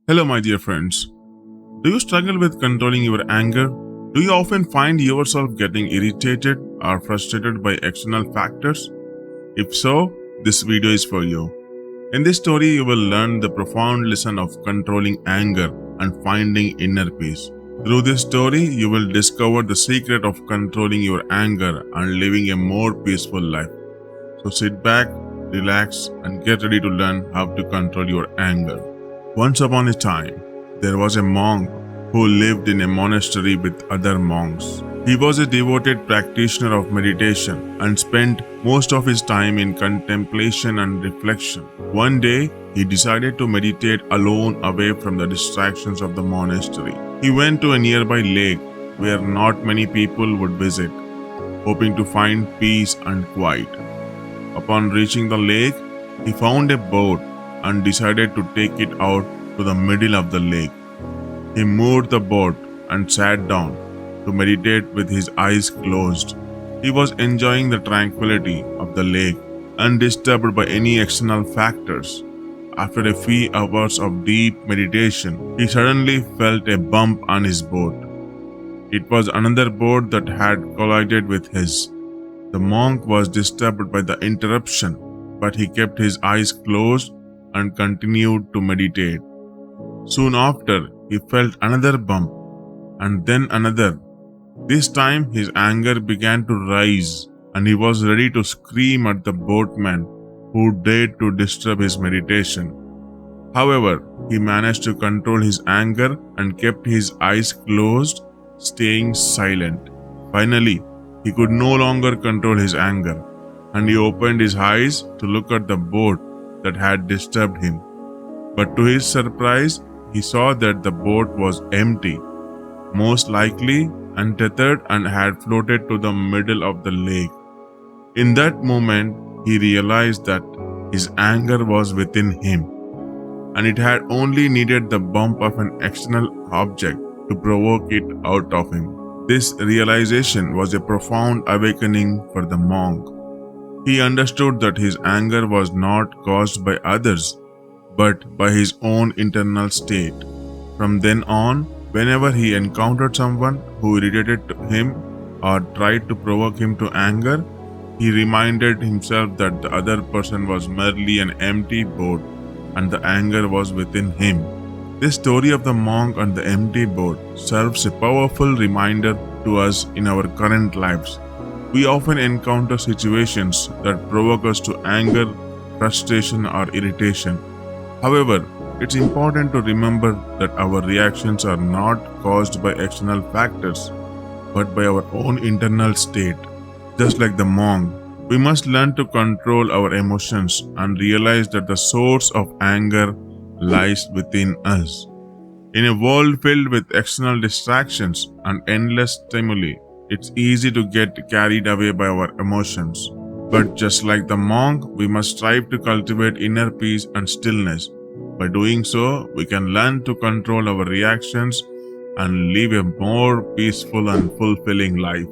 Hello, my dear friends. Do you struggle with controlling your anger? Do you often find yourself getting irritated or frustrated by external factors? If so, this video is for you. In this story, you will learn the profound lesson of controlling anger and finding inner peace. Through this story, you will discover the secret of controlling your anger and living a more peaceful life. So sit back, relax, and get ready to learn how to control your anger. Once upon a time, there was a monk who lived in a monastery with other monks. He was a devoted practitioner of meditation and spent most of his time in contemplation and reflection. One day, he decided to meditate alone away from the distractions of the monastery. He went to a nearby lake where not many people would visit, hoping to find peace and quiet. Upon reaching the lake, he found a boat and decided to take it out to the middle of the lake. He moored the boat and sat down to meditate with his eyes closed. He was enjoying the tranquility of the lake, undisturbed by any external factors. After a few hours of deep meditation, he suddenly felt a bump on his boat. It was another boat that had collided with his. The monk was disturbed by the interruption, but he kept his eyes closed and continued to meditate. Soon after, he felt another bump, and then another. This time, his anger began to rise, and he was ready to scream at the boatman who dared to disturb his meditation. However, he managed to control his anger and kept his eyes closed, staying silent. Finally, he could no longer control his anger, and he opened his eyes to look at the boat that had disturbed him. But to his surprise, he saw that the boat was empty, most likely untethered and had floated to the middle of the lake. In that moment, he realized that his anger was within him, and it had only needed the bump of an external object to provoke it out of him. This realization was a profound awakening for the monk. He understood that his anger was not caused by others, but by his own internal state. From then on, whenever he encountered someone who irritated him or tried to provoke him to anger, he reminded himself that the other person was merely an empty boat and the anger was within him. This story of the monk and the empty boat serves a powerful reminder to us in our current lives. We often encounter situations that provoke us to anger, frustration, or irritation. However, it's important to remember that our reactions are not caused by external factors, but by our own internal state. Just like the monk, we must learn to control our emotions and realize that the source of anger lies within us. In a world filled with external distractions and endless stimuli, it's easy to get carried away by our emotions. But just like the monk, we must strive to cultivate inner peace and stillness. By doing so, we can learn to control our reactions and live a more peaceful and fulfilling life.